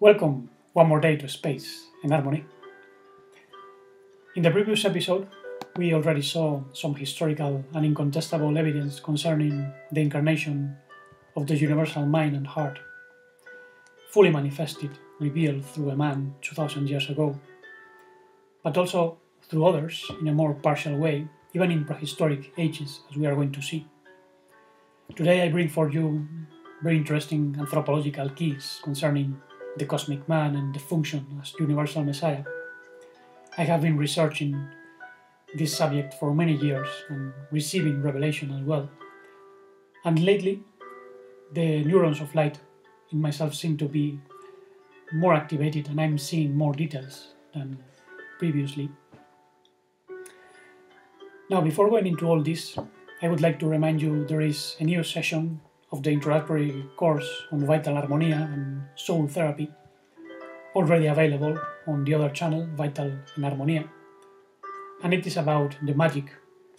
Welcome one more day to Space and Harmony. In the previous episode, we already saw some historical and incontestable evidence concerning the incarnation of the universal mind and heart, fully manifested, revealed through a man 2000 years ago, but also through others in a more partial way, even in prehistoric ages, as we are going to see. Today I bring for you very interesting anthropological keys concerning the cosmic man and the function as universal Messiah. I have been researching this subject for many years and receiving revelation as well. And lately, the neurons of light in myself seem to be more activated and I'm seeing more details than previously. Now, before going into all this, I would like to remind you there is a new session of the introductory course on Vital Harmonia and Soul Therapy, already available on the other channel, Vital and Harmonia. And it is about the magic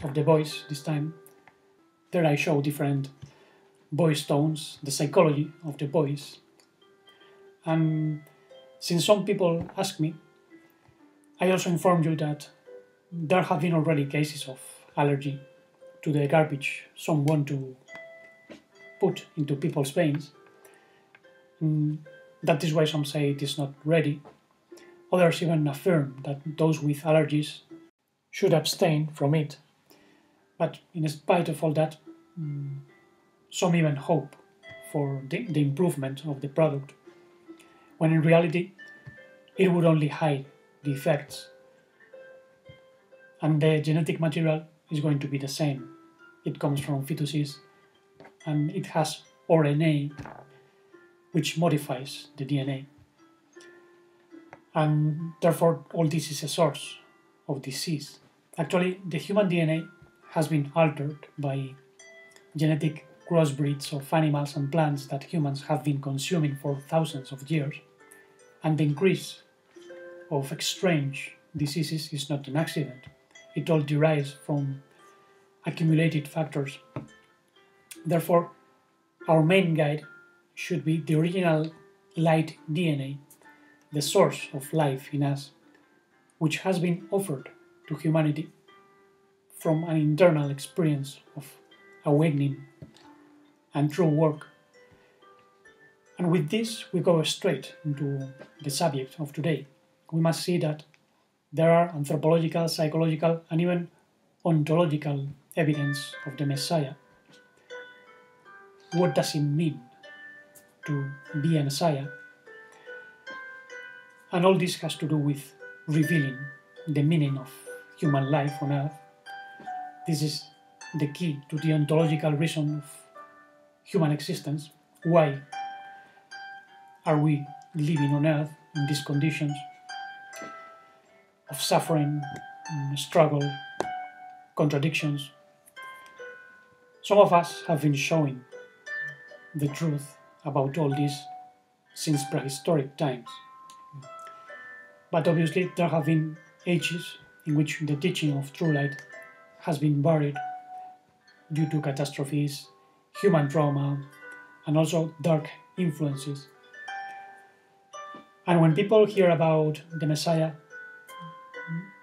of the voice this time. There I show different voice tones, the psychology of the voice. And since some people ask me, I also inform you that there have been already cases of allergy to the garbage some want to put into people's veins. That is why some say it is not ready. Others even affirm that those with allergies should abstain from it. But in spite of all that, some even hope for the improvement of the product, when in reality it would only hide the effects. And the genetic material is going to be the same. It comes from fetuses and it has RNA, which modifies the DNA. And therefore, all this is a source of disease. Actually, the human DNA has been altered by genetic crossbreeds of animals and plants that humans have been consuming for thousands of years. And the increase of strange diseases is not an accident. It all derives from accumulated factors. Therefore, our main guide should be the original light DNA, the source of life in us, which has been offered to humanity from an internal experience of awakening and true work. And with this, we go straight into the subject of today. We must see that there are anthropological, psychological, and even ontological evidence of the Messiah. What does it mean to be a Messiah? And all this has to do with revealing the meaning of human life on Earth. This is the key to the ontological reason of human existence. Why are we living on Earth in these conditions of suffering, struggle, contradictions? Some of us have been showing the truth about all this since prehistoric times. But obviously there have been ages in which the teaching of true light has been buried due to catastrophes, human trauma, and also dark influences. And when people hear about the Messiah,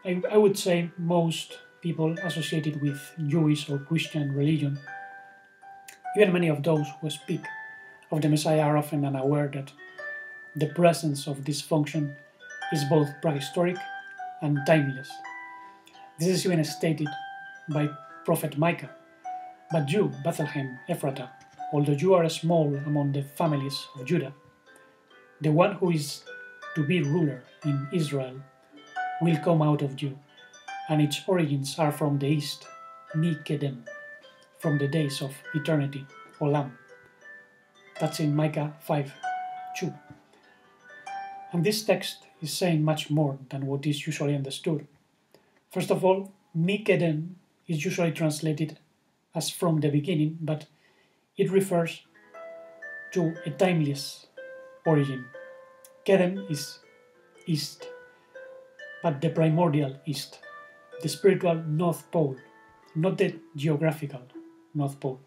I would say most people associated with Jewish or Christian religion, even many of those who speak of the Messiah are often unaware that the presence of this function is both prehistoric and timeless. This is even stated by Prophet Micah. But you, Bethlehem, Ephratah, although you are small among the families of Judah, the one who is to be ruler in Israel will come out of you, and its origins are from the east, Mi-Kedem, from the days of eternity, Olam. That's in Micah 5:2. And this text is saying much more than what is usually understood. First of all, Mi-Kedem is usually translated as from the beginning, but it refers to a timeless origin. Kedem is east, but the primordial east, the spiritual North Pole, not the geographical North Pole.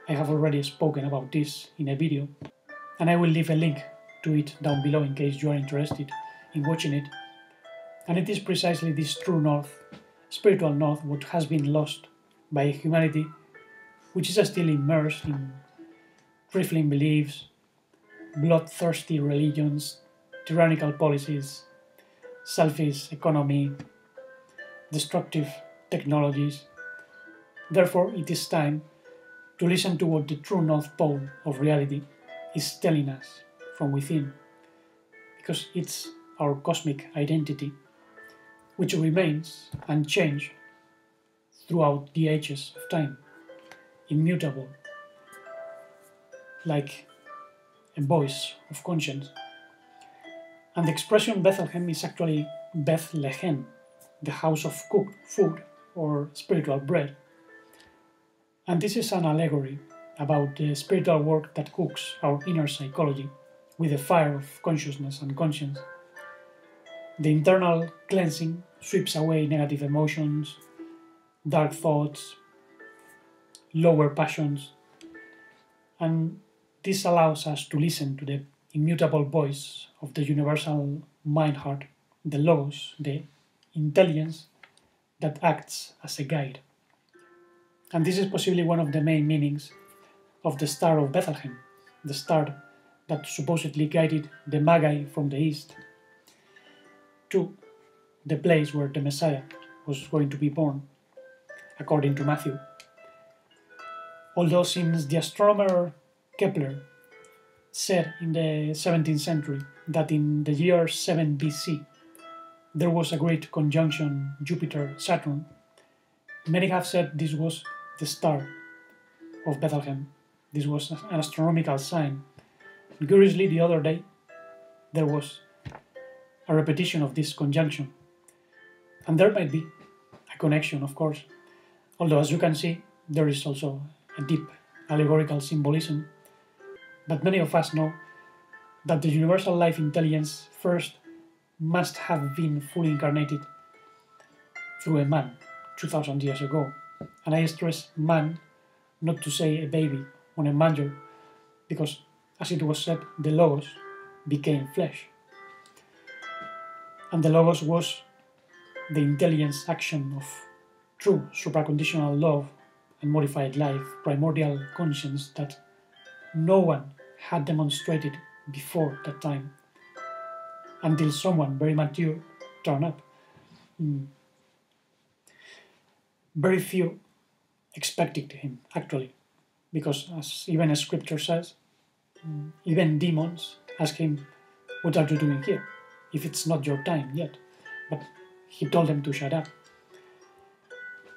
I have already spoken about this in a video, and I will leave a link to it down below in case you are interested in watching it. And it is precisely this true north, spiritual north, what has been lost by humanity, which is still immersed in trifling beliefs, bloodthirsty religions, tyrannical policies, selfish economy, destructive technologies. Therefore, it is time to listen to what the true North Pole of reality is telling us from within, because it's our cosmic identity, which remains unchanged throughout the ages of time, immutable, like a voice of conscience. And the expression Bethlehem is actually Bethlehem, the house of cooked food or spiritual bread. And this is an allegory about the spiritual work that cooks our inner psychology with the fire of consciousness and conscience. The internal cleansing sweeps away negative emotions, dark thoughts, lower passions, and this allows us to listen to the immutable voice of the universal mind-heart, the Logos, the intelligence that acts as a guide. And this is possibly one of the main meanings of the Star of Bethlehem, the star that supposedly guided the Magi from the east to the place where the Messiah was going to be born, according to Matthew. Although since the astronomer Kepler said in the 17th century that in the year 7 BC there was a great conjunction Jupiter-Saturn, many have said this was the star of Bethlehem. This was an astronomical sign. And curiously, the other day there was a repetition of this conjunction. And there might be a connection, of course, although as you can see, there is also a deep allegorical symbolism. But many of us know that the universal life intelligence first must have been fully incarnated through a man 2000 years ago. And I stress man, not to say a baby on a manger, because as it was said, the Logos became flesh. And the Logos was the intelligence action of true supraconditional love and modified life, primordial conscience that no one had demonstrated before that time, until someone very mature turned up. Very few expected him, actually, because as even as scripture says, even demons ask him, "What are you doing here? If it's not your time yet." But he told them to shut up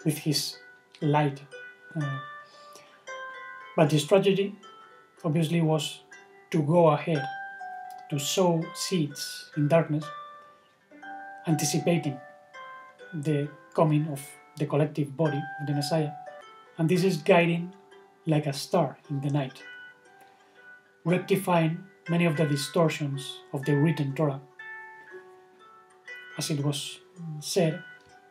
with his light. But the strategy obviously was to go ahead, to sow seeds in darkness, anticipating the coming of the collective body of the Messiah. And this is guiding like a star in the night, rectifying many of the distortions of the written Torah. As it was said,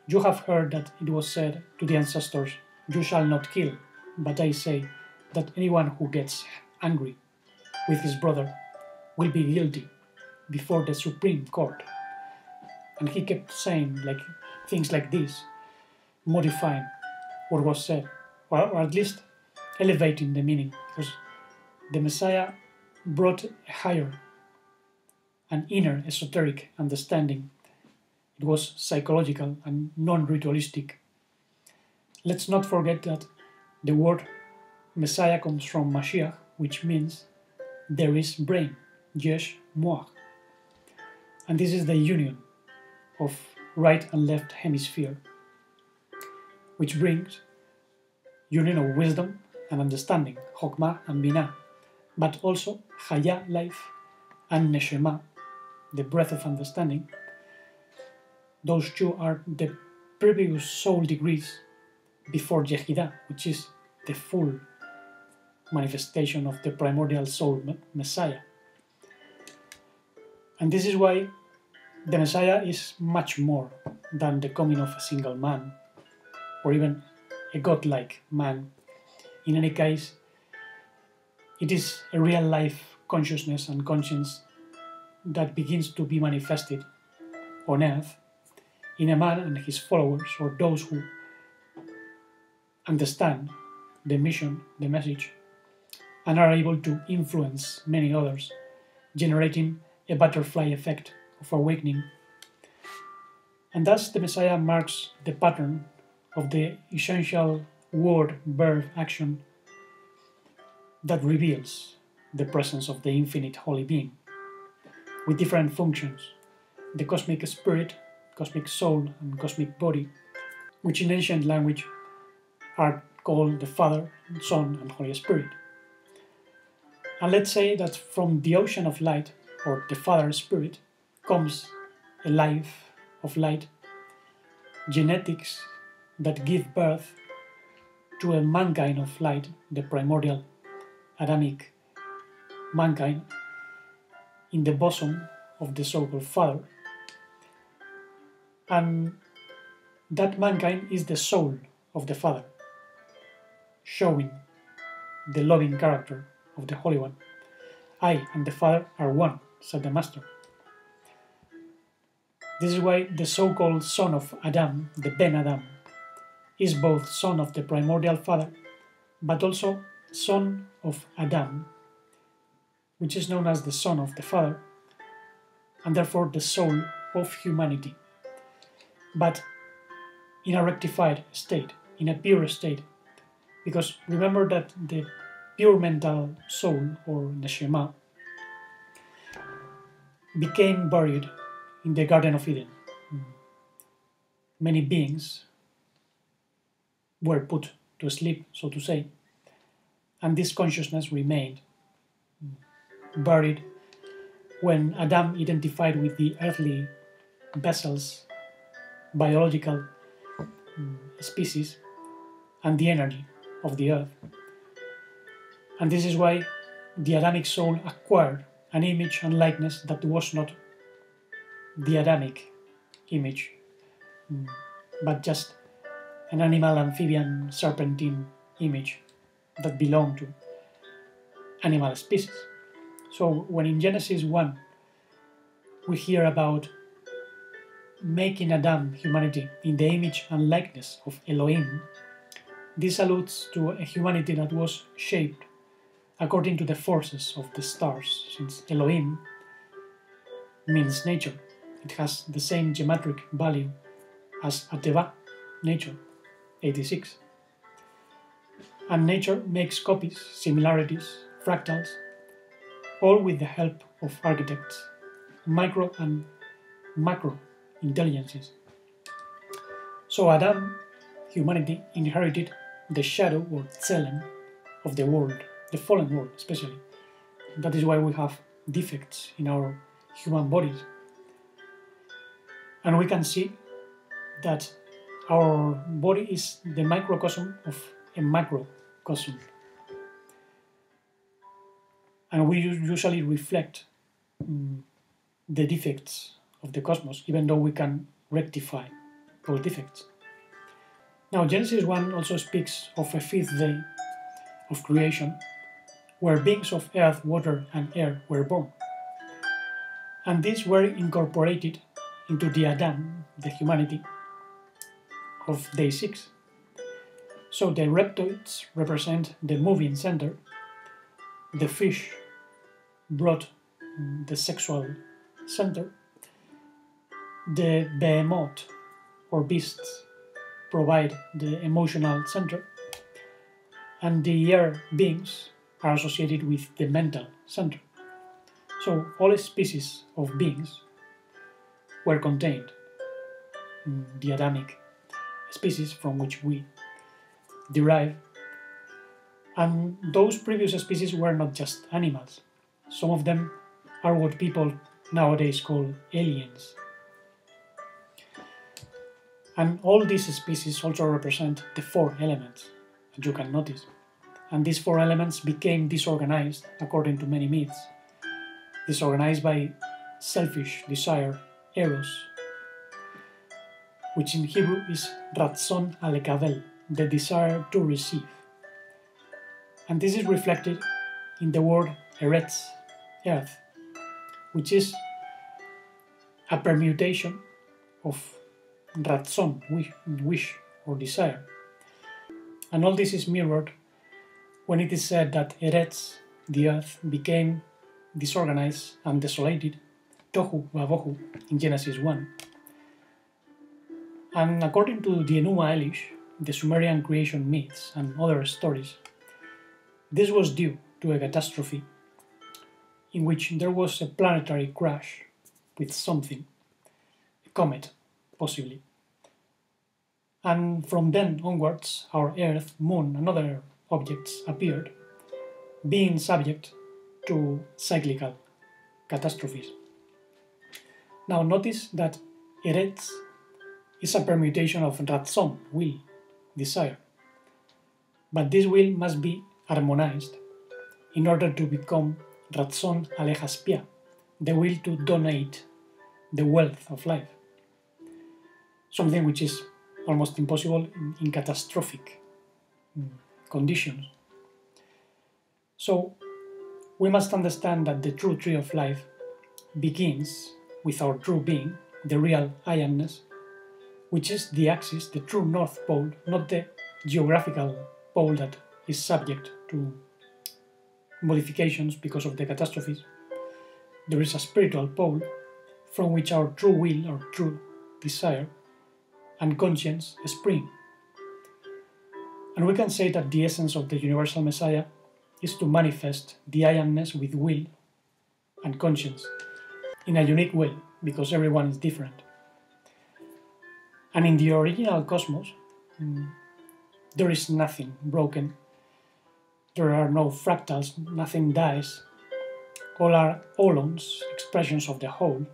you have heard that it was said to the ancestors, "You shall not kill," but I say that anyone who gets angry with his brother will be guilty before the Supreme Court. And he kept saying things like this, modifying what was said, or at least elevating the meaning, because the Messiah brought a higher, an inner esoteric understanding. It was psychological and non-ritualistic. Let's not forget that the word Messiah comes from Mashiach, which means there is brain, yesh moach. And this is the union of right and left hemisphere, which brings union of wisdom and understanding, Chokmah and Binah, but also Chaya, life, and Neshama, the breath of understanding. Those two are the previous soul degrees before Yehidah, which is the full manifestation of the primordial soul Messiah. And this is why the Messiah is much more than the coming of a single man, or even a godlike man. In any case, it is a real life consciousness and conscience that begins to be manifested on earth in a man and his followers, or those who understand the mission, the message, and are able to influence many others, generating a butterfly effect of awakening. And thus the Messiah marks the pattern of the essential word, verb, action that reveals the presence of the infinite holy being, with different functions: the cosmic spirit, cosmic soul, and cosmic body, which in ancient language are called the Father, Son, and Holy Spirit. And let's say that from the ocean of light, or the Father Spirit, comes a life of light, genetics that give birth to a mankind of light, the primordial Adamic mankind, in the bosom of the so-called Father. And that mankind is the soul of the Father, showing the loving character of the Holy One. I and the Father are one, said the Master. This is why the so-called son of Adam, the Ben Adam, is both son of the primordial Father, but also son of Adam, which is known as the son of the Father, and therefore the soul of humanity, but in a rectified state, in a pure state. Because remember that the pure mental soul, or neshama, became buried in the Garden of Eden. Many beings were put to sleep, so to say, and this consciousness remained buried when Adam identified with the earthly vessels, biological species, and the energy of the earth. And this is why the Adamic soul acquired an image and likeness that was not the Adamic image, but just an animal, amphibian, serpentine image that belonged to animal species. So when in Genesis 1 we hear about making Adam, humanity, in the image and likeness of Elohim, this alludes to a humanity that was shaped according to the forces of the stars, since Elohim means nature. It has the same geometric value as Ateva, nature, 86. And nature makes copies, similarities, fractals, all with the help of architects, micro and macro intelligences. So Adam, humanity, inherited the shadow, or tselem, of the world, the fallen world especially. That is why we have defects in our human bodies. And we can see that our body is the microcosm of a macrocosm. And we usually reflect the defects of the cosmos, even though we can rectify those defects. Now, Genesis 1 also speaks of a fifth day of creation, where beings of earth, water, and air were born. And these were incorporated into the Adam, the humanity, of day 6. So the reptoids represent the moving center, the fish brought the sexual center, the behemoth, or beasts, provide the emotional center, and the air beings are associated with the mental center. So all species of beings were contained in the Adamic species from which we derive, and those previous species were not just animals. Some of them are what people nowadays call aliens. And all these species also represent the 4 elements that you can notice. And these 4 elements became disorganized according to many myths, disorganized by selfish desire, eros, which in Hebrew is ratzon alekavel, the desire to receive. And this is reflected in the word eretz, earth, which is a permutation of ratzon, wish or desire. And all this is mirrored when it is said that Eretz, the earth, became disorganized and desolated, tohu vavohu, in Genesis 1. And according to the Enuma Elish, the Sumerian creation myths and other stories, this was due to a catastrophe in which there was a planetary crash with something, a comet, possibly. And from then onwards, our Earth, Moon, and other objects appeared, being subject to cyclical catastrophes. Now notice that Eretz is a permutation of Ratzon, will, desire. But this will must be harmonized in order to become Ratzon Alejaspia, the will to donate the wealth of life. Something which is almost impossible in catastrophic conditions. So we must understand that the true tree of life begins with our true being, the real I amness, which is the axis, the true north pole, not the geographical pole that is subject to modifications because of the catastrophes. There is a spiritual pole from which our true will, our true desire, and conscience spring. And we can say that the essence of the universal Messiah is to manifest the I amness with will and conscience in a unique way, because everyone is different. And in the original cosmos, there is nothing broken, there are no fractals, nothing dies, all are olons, expressions of the whole,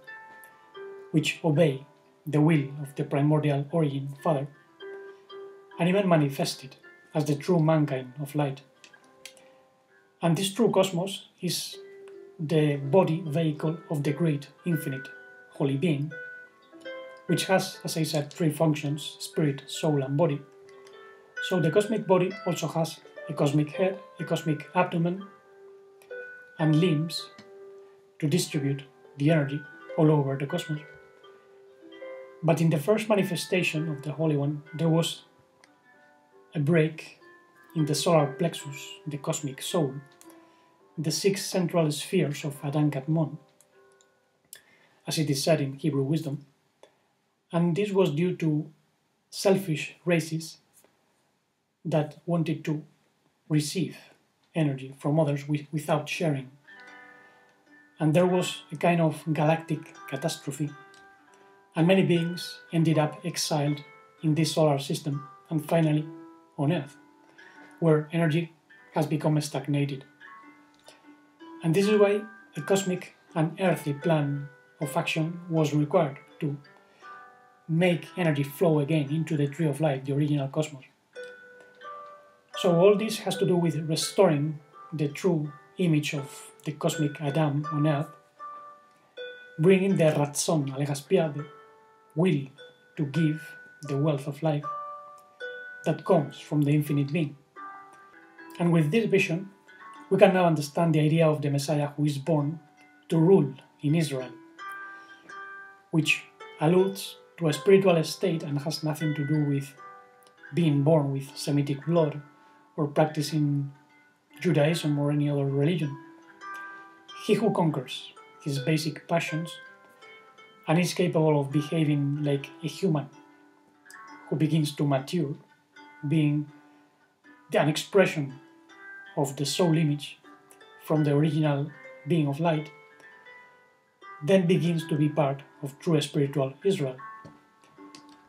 which obey the will of the primordial origin Father, and even manifested as the true mankind of light. And this true cosmos is the body vehicle of the great infinite holy being, which has, as I said, three functions: spirit, soul, and body. So the cosmic body also has a cosmic head, a cosmic abdomen, and limbs to distribute the energy all over the cosmos. But in the first manifestation of the Holy One, there was a break in the solar plexus, the cosmic soul, the 6 central spheres of Adan Kadmon, as it is said in Hebrew wisdom. And this was due to selfish races that wanted to receive energy from others without sharing. And there was a kind of galactic catastrophe, and many beings ended up exiled in this solar system and finally on Earth, where energy has become stagnated. And this is why a cosmic and earthly plan of action was required to make energy flow again into the Tree of Life, the original cosmos. So all this has to do with restoring the true image of the cosmic Adam on Earth, bringing the Ratzon, Alejaspia, the will to give the wealth of life that comes from the infinite being. And with this vision, we can now understand the idea of the Messiah who is born to rule in Israel, which alludes to a spiritual state and has nothing to do with being born with Semitic blood or practicing Judaism or any other religion. He who conquers his basic passions and is capable of behaving like a human, who begins to mature, being an expression of the soul image from the original being of light, then begins to be part of true spiritual Israel.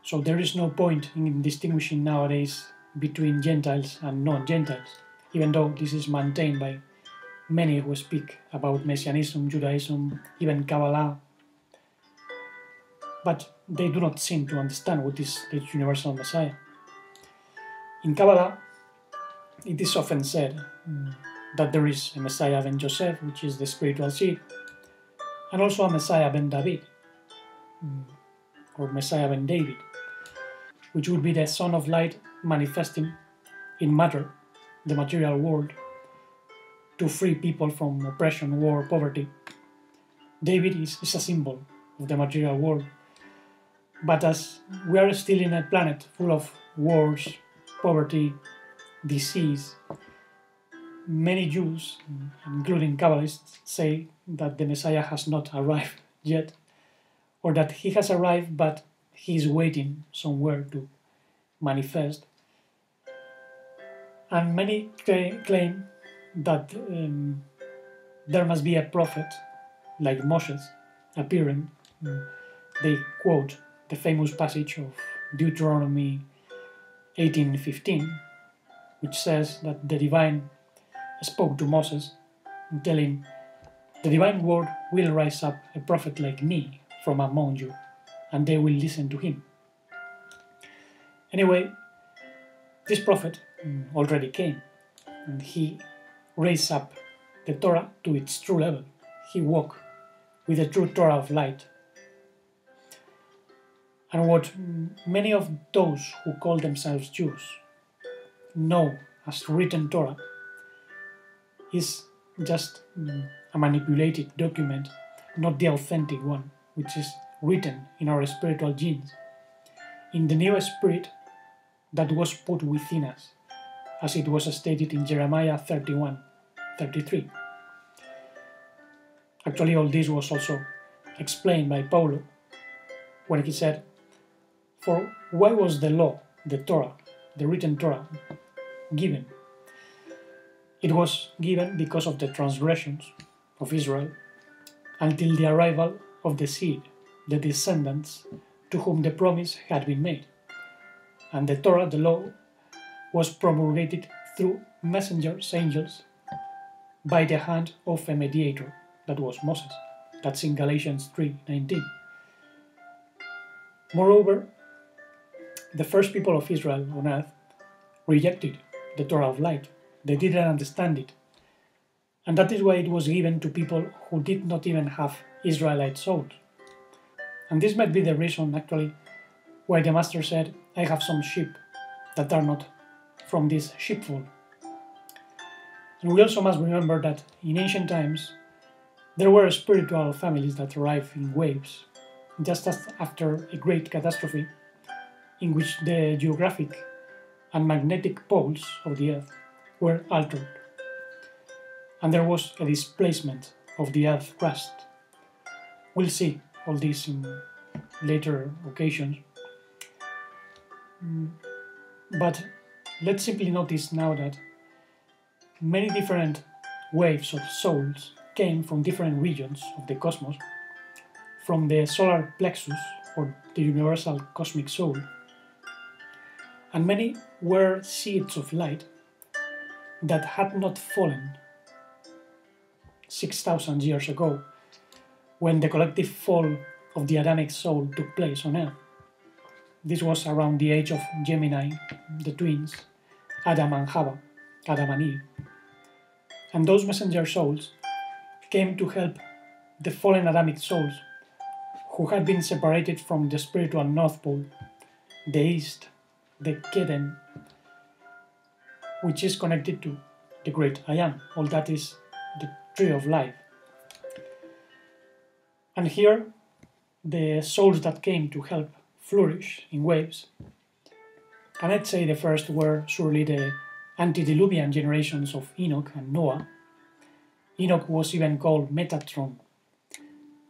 So there is no point in distinguishing nowadays between Gentiles and non-Gentiles, even though this is maintained by many who speak about Messianism, Judaism, even Kabbalah. But they do not seem to understand what is the universal Messiah. In Kabbalah, it is often said that there is a Messiah ben Joseph, which is the spiritual seed, and also a Messiah ben David, or Messiah ben David, which would be the Son of Light manifesting in matter, the material world, to free people from oppression, war, poverty. David is a symbol of the material world. But as we are still in a planet full of wars, poverty, disease, many Jews, including Kabbalists, say that the Messiah has not arrived yet, or that he has arrived but he is waiting somewhere to manifest. And many claim that there must be a prophet like Moses appearing. They quote the famous passage of Deuteronomy 18:15, which says that the divine spoke to Moses, telling, "The divine word will rise up a prophet like me from among you, and they will listen to him." Anyway, this prophet already came, and he raised up the Torah to its true level. He walked with the true Torah of light. And what many of those who call themselves Jews know as written Torah is just a manipulated document, not the authentic one, which is written in our spiritual genes, in the new spirit that was put within us, as it was stated in Jeremiah 31:33. Actually, all this was also explained by Paulo when he said, "For why was the law, the Torah, the written Torah, given? It was given because of the transgressions of Israel until the arrival of the seed, the descendants, to whom the promise had been made. And the Torah, the law, was promulgated through messengers, angels, by the hand of a mediator, that was Moses." That's in Galatians 3:19. Moreover, the first people of Israel on earth rejected the Torah of light. They didn't understand it. And that is why it was given to people who did not even have Israelite souls. And this might be the reason, actually, why the Master said, "I have some sheep that are not from this sheepfold." And we also must remember that in ancient times, there were spiritual families that arrived in waves, just as after a great catastrophe, in which the geographic and magnetic poles of the earth were altered, and there was a displacement of the earth crust. We'll see all this in later occasions. But let's simply notice now that many different waves of souls came from different regions of the cosmos, from the solar plexus, or the universal cosmic soul, and many were seeds of light that had not fallen 6,000 years ago, when the collective fall of the Adamic soul took place on Earth. This was around the age of Gemini, the twins, Adam and Hava, Adam and Eve. And those messenger souls came to help the fallen Adamic souls who had been separated from the spiritual North Pole, the East, the Keden, which is connected to the great I Am. All that is the tree of life. And here, the souls that came to help flourish in waves, and I'd say the first were surely the antediluvian generations of Enoch and Noah. Enoch was even called Metatron,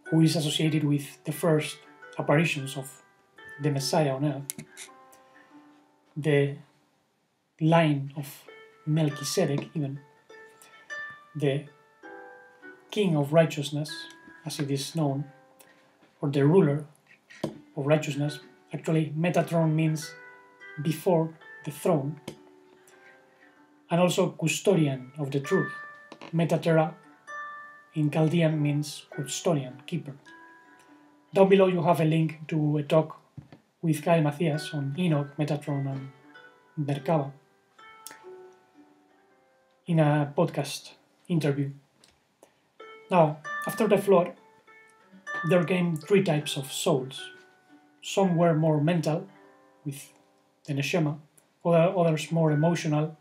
who is associated with the first apparitions of the Messiah on earth. The line of Melchizedek, even the king of righteousness, as it is known, or the ruler of righteousness. Actually, Metatron means before the throne, and also custodian of the truth. Metatera in Chaldean means custodian, keeper. Down below you have a link to a talk with Kyle Matthias on Enoch, Metatron, and Merkaba in a podcast interview. Now, after the flood, there came three types of souls. Some were more mental, with the neshama, others more emotional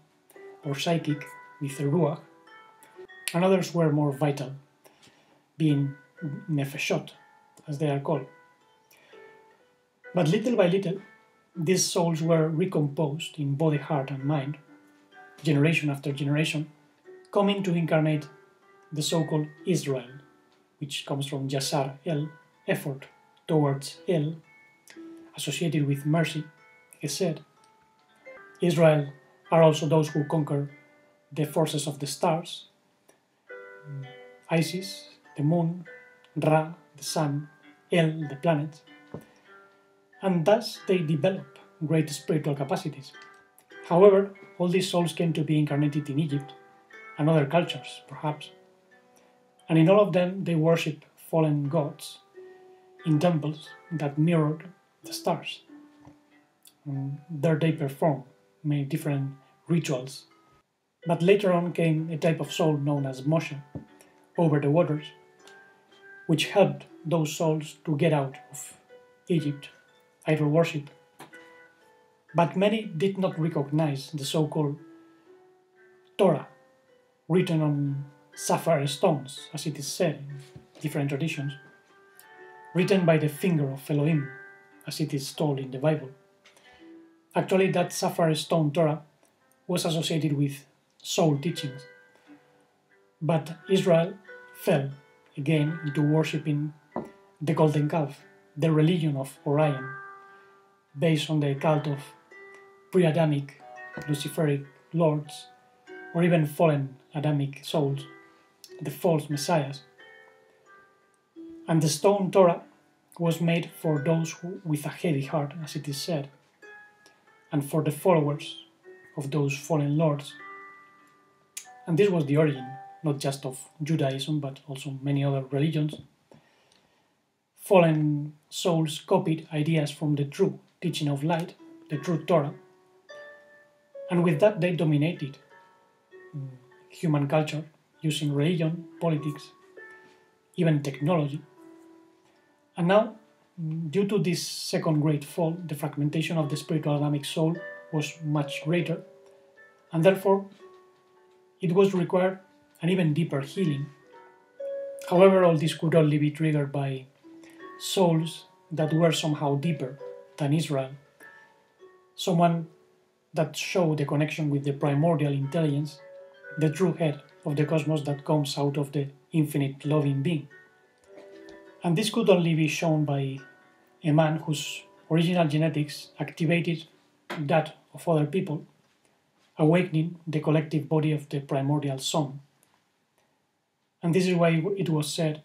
or psychic, with the ruach, and others were more vital, being nefeshot, as they are called. But little by little, these souls were recomposed in body, heart, and mind, generation after generation, coming to incarnate the so-called Israel, which comes from Yasar El, effort towards El, associated with mercy, Gesed. Israel are also those who conquer the forces of the stars, Isis, the moon, Ra, the sun, El, the planet, and thus they develop great spiritual capacities. However, all these souls came to be incarnated in Egypt and other cultures, perhaps, and in all of them they worship fallen gods in temples that mirrored the stars. There they perform many different rituals. But later on came a type of soul known as Moshe, over the waters, which helped those souls to get out of Egypt, idol worship. But many did not recognize the so-called Torah, written on sapphire stones, as it is said in different traditions, written by the finger of Elohim, as it is told in the Bible. Actually, that sapphire stone Torah was associated with soul teachings, but Israel fell again into worshipping the golden calf, the religion of Orion, based on the cult of pre-Adamic Luciferic lords, or even fallen Adamic souls, the false messiahs. And the stone Torah was made for those with a heavy heart, as it is said, and for the followers of those fallen lords. And this was the origin, not just of Judaism, but also many other religions. Fallen souls copied ideas from the true teaching of light, the true Torah, and with that they dominated human culture using religion, politics, even technology. And now, due to this second great fall, the fragmentation of the spiritual Adamic soul was much greater, and therefore it was required an even deeper healing. However, all this could only be triggered by souls that were somehow deeper than Israel, someone that showed the connection with the primordial intelligence, the true head of the cosmos that comes out of the infinite loving being. And this could only be shown by a man whose original genetics activated that of other people, awakening the collective body of the primordial sun. And this is why it was said,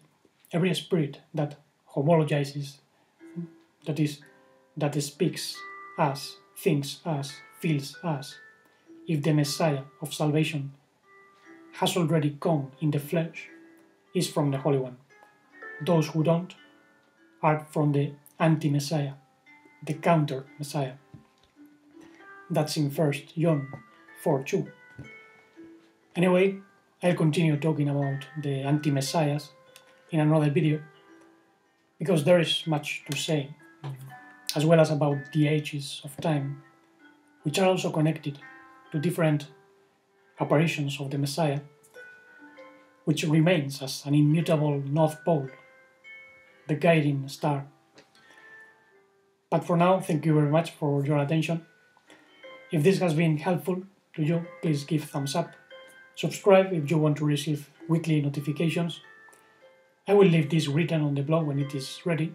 every spirit that homologizes, that is, that speaks as, thinks as, feels as, if the Messiah of salvation has already come in the flesh, is from the Holy One. Those who don't are from the anti-Messiah, the counter-Messiah. That's in 1 John 4:2. Anyway, I'll continue talking about the anti-Messiahs in another video, because there is much to say, as well as about the ages of time, which are also connected to different apparitions of the Messiah, which remains as an immutable North Pole, the guiding star. But for now, thank you very much for your attention. If this has been helpful to you, please give thumbs up. Subscribe if you want to receive weekly notifications. I will leave this written on the blog when it is ready.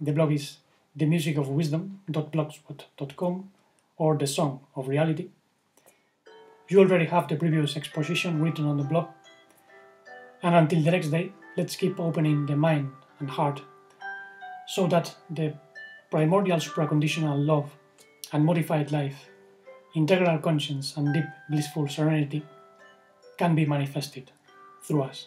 The blog is themusicofwisdom.blogspot.com, or the Song of Reality. You already have the previous exposition written on the blog. And until the next day, let's keep opening the mind and heart, so that the primordial supraconditional love and modified life, integral conscience and deep blissful serenity can be manifested through us.